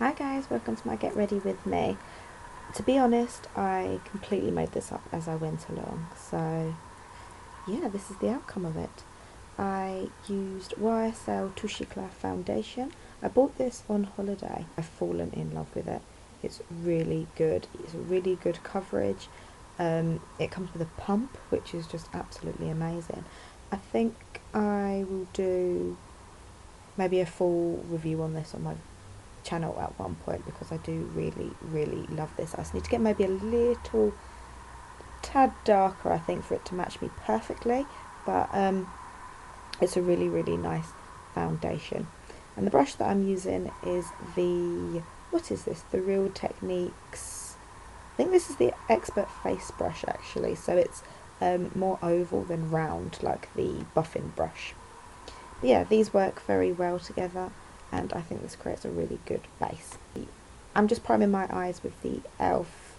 Hi guys, welcome to my Get Ready With Me. To be honest, I completely made this up as I went along, so yeah, this is the outcome of it. I used YSL Touche Éclat foundation. I bought this on holiday. I've fallen in love with it. It's really good. It's really good coverage. It comes with a pump, which is just absolutely amazing. I think I will do maybe a full review on this on my channel at one point, because I do really love this. I just need to get maybe a little tad darker, I think, for it to match me perfectly, but it's a really nice foundation. And the brush that I'm using is what is this, the Real Techniques, I think this is the Expert Face brush actually, so it's more oval than round like the buffing brush. But yeah, these work very well together, and I think this creates a really good base. I'm just priming my eyes with the e.l.f.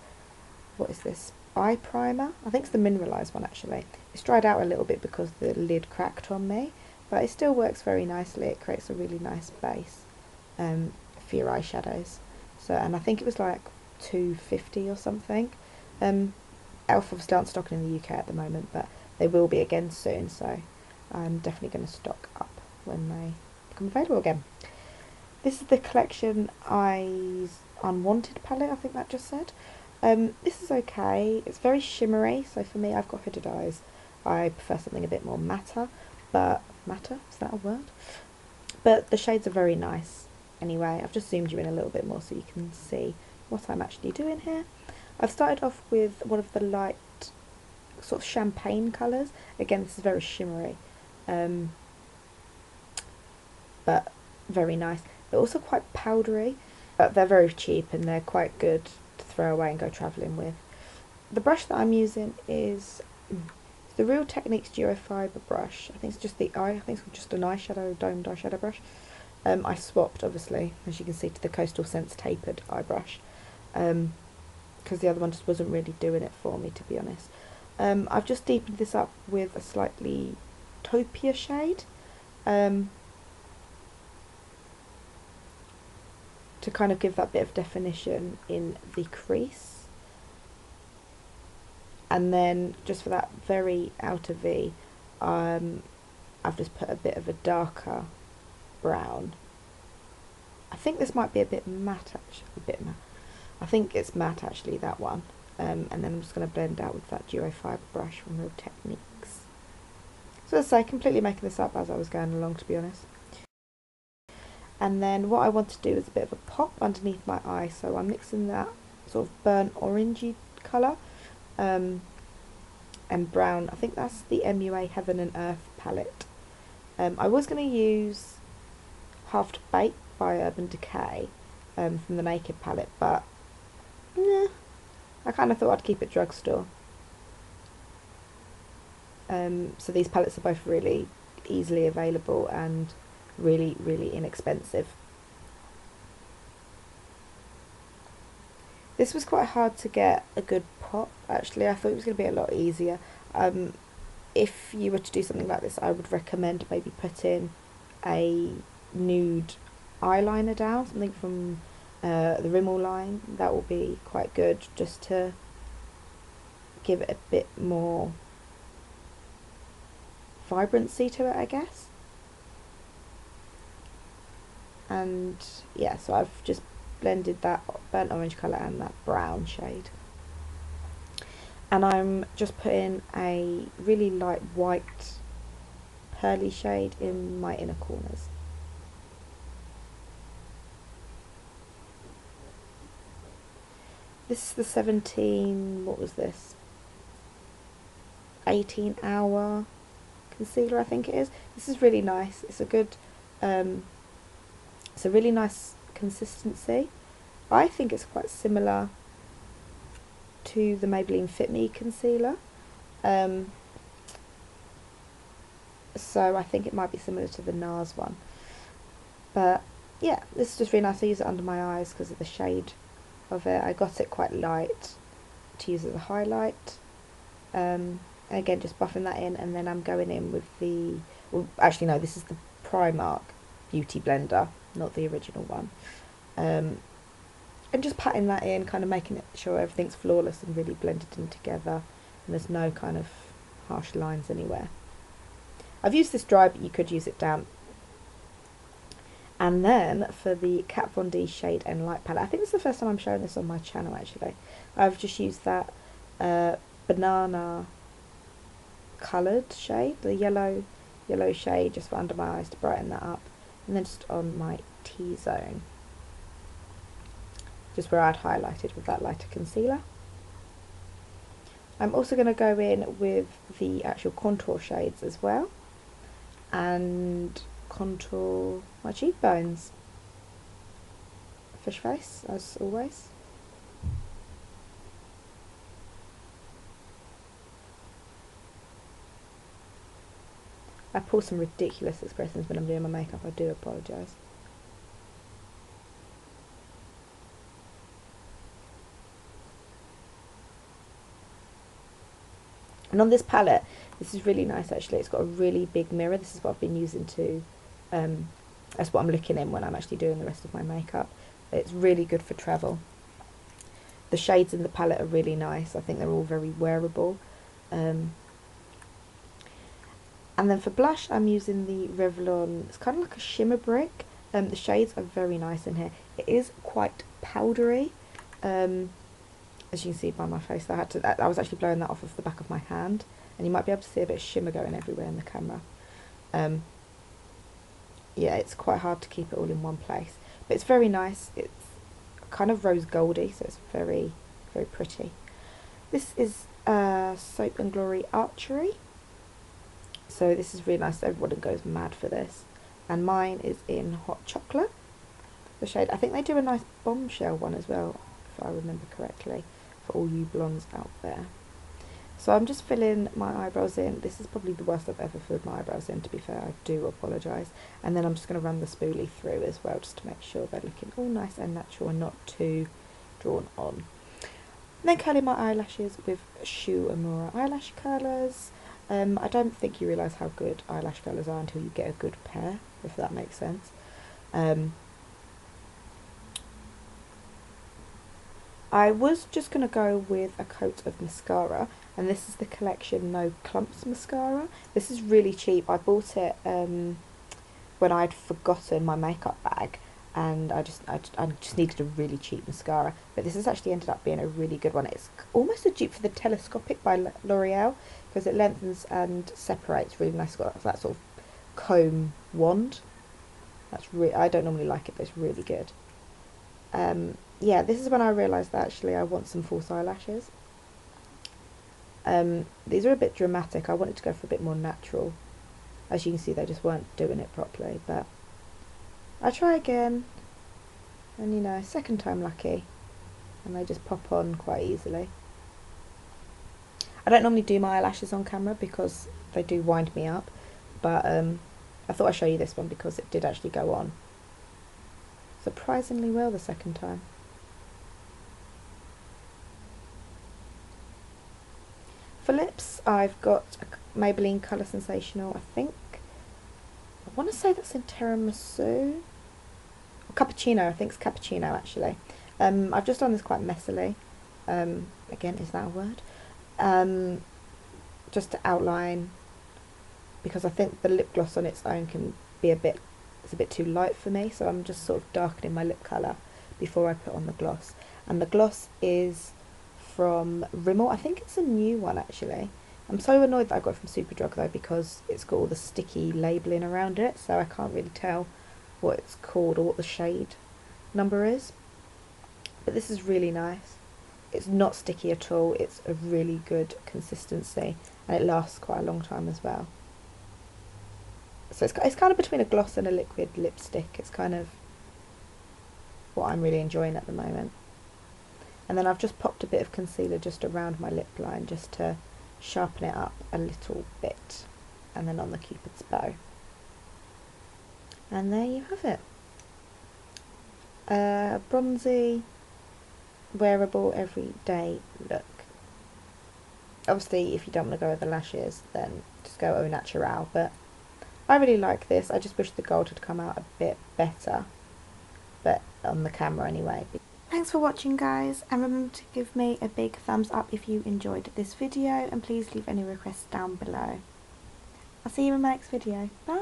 what is this, eye primer? I think it's the mineralised one actually. It's dried out a little bit because the lid cracked on me, but it still works very nicely. It creates a really nice base for your eyeshadows. So, and I think it was like £2.50 or something. e.l.f. obviously aren't stocking in the UK at the moment, but they will be again soon, so I'm definitely going to stock up when they become available again. This is the Collection Eyes Unwanted palette, I think that just said. This is okay. It's very shimmery, so for me, I've got hooded eyes. I prefer something a bit more matte, is that a word? But the shades are very nice. Anyway, I've just zoomed you in a little bit more so you can see what I'm actually doing here. I've started off with one of the light sort of champagne colours. Again, this is very shimmery, but very nice. They're also quite powdery, but they're very cheap and they're quite good to throw away and go travelling with. The brush that I'm using is the Real Techniques Duo Fibre brush. I think it's just just an eyeshadow, domed eyeshadow brush. I swapped, obviously, as you can see, to the Coastal Scents tapered eye brush, because the other one just wasn't really doing it for me, to be honest. I've just deepened this up with a slightly taupier shade, to kind of give that bit of definition in the crease. And then just for that very outer V, I've just put a bit of a darker brown. I think this might be a bit matte actually, I think it's matte actually, that one. And then I'm just going to blend out with that Duo Fibre brush from Real Techniques. So as I say, completely making this up as I was going along, to be honest. And then what I want to do is a bit of a pop underneath my eye, so I'm mixing that sort of burnt orangey colour and brown. I think that's the MUA Heaven and Earth palette. I was going to use Half to Bake by Urban Decay from the Naked palette, but nah, I kind of thought I'd keep it Drugstore. So these palettes are both really easily available and really inexpensive. This was quite hard to get a good pop actually. I thought it was going to be a lot easier. If you were to do something like this, I would recommend maybe putting a nude eyeliner down, something from the Rimmel line. That will be quite good, just to give it a bit more vibrancy to it, I guess. And yeah, so I've just blended that burnt orange colour and that brown shade, and I'm just putting a really light white pearly shade in my inner corners. This is the 17, what was this, 18 hour concealer, I think it is. This is really nice. It's a good it's a really nice consistency. I think it's quite similar to the Maybelline Fit Me concealer, so I think it might be similar to the NARS one. But yeah, this is just really nice. I use it under my eyes because of the shade of it. I got it quite light to use as a highlight. And again, just buffing that in, and then I'm going in with the, well, actually no, this is the Primark Beauty Blender, not the original one. and just patting that in, kind of making it sure everything's flawless and really blended in together, and there's no kind of harsh lines anywhere. I've used this dry, but you could use it damp. And then for the Kat Von D Shade and Light palette, I think this is the first time I'm showing this on my channel actually. I've just used that banana coloured shade, the yellow shade, just for under my eyes to brighten that up, and then just on my T-zone, just where I'd highlighted with that lighter concealer. I'm also going to go in with the actual contour shades as well, and contour my cheekbones. Fish face, as always. I pull some ridiculous expressions when I'm doing my makeup, I do apologise. And on this palette, this is really nice actually, it's got a really big mirror. This is what I've been using to, that's what I'm looking in when I'm actually doing the rest of my makeup. It's really good for travel. The shades in the palette are really nice, I think they're all very wearable. And then for blush, I'm using the Revlon, it's kind of like a shimmer brick. The shades are very nice in here. It is quite powdery, as you can see by my face. I was actually blowing that off of the back of my hand, and you might be able to see a bit of shimmer going everywhere in the camera. Yeah, it's quite hard to keep it all in one place, but it's very nice. It's kind of rose goldy, so it's very, very pretty. This is Soap and Glory Archery. So this is really nice, everyone goes mad for this. And mine is in Hot Chocolate, the shade. I think they do a nice bombshell one as well, if I remember correctly, for all you blondes out there. So I'm just filling my eyebrows in. This is probably the worst I've ever filled my eyebrows in, to be fair, I do apologise. And then I'm just going to run the spoolie through as well, just to make sure they're looking all nice and natural and not too drawn on. And then curling my eyelashes with Shu Uemura eyelash curlers. I don't think you realise how good eyelash curlers are until you get a good pair, if that makes sense. I was just going to go with a coat of mascara, and this is the collection No Clumps mascara. This is really cheap. I bought it when I'd forgotten my makeup bag, and I just needed a really cheap mascara. But this has actually ended up being a really good one. It's almost a dupe for the Telescopic by L'Oreal, because it lengthens and separates really nice. It's got that sort of comb wand. I don't normally like it, but it's really good. Yeah, this is when I realised that actually I want some false eyelashes. These are a bit dramatic. I wanted to go for a bit more natural. As you can see, they just weren't doing it properly, but I try again, and you know, second time lucky, and they just pop on quite easily. I don't normally do my eyelashes on camera because they do wind me up, but I thought I'd show you this one because it did actually go on surprisingly well the second time. For lips, I've got a Maybelline Colour Sensational, I want to say that's in Tiramisu, or Cappuccino, I think it's Cappuccino actually. I've just done this quite messily, again, is that a word? Just to outline, because I think the lip gloss on its own can be it's a bit too light for me, so I'm just sort of darkening my lip colour before I put on the gloss. And the gloss is from Rimmel. I think it's a new one actually. I'm so annoyed that I got it from Superdrug though, because it's got all the sticky labelling around it, so I can't really tell what it's called or what the shade number is. But this is really nice. It's not sticky at all, it's a really good consistency, and it lasts quite a long time as well. So it's kind of between a gloss and a liquid lipstick. It's kind of what I'm really enjoying at the moment. And then I've just popped a bit of concealer just around my lip line, just to sharpen it up a little bit, and then on the Cupid's bow. And there you have it. Bronzy, wearable, everyday look. Obviously, if you don't want to go with the lashes, then just go au naturel, but I really like this. I just wish the gold had come out a bit better, but on the camera anyway. Thanks thanks for watching, guys, and remember to give me a big thumbs up if you enjoyed this video, and please leave any requests down below. I'll see you in my next video. Bye!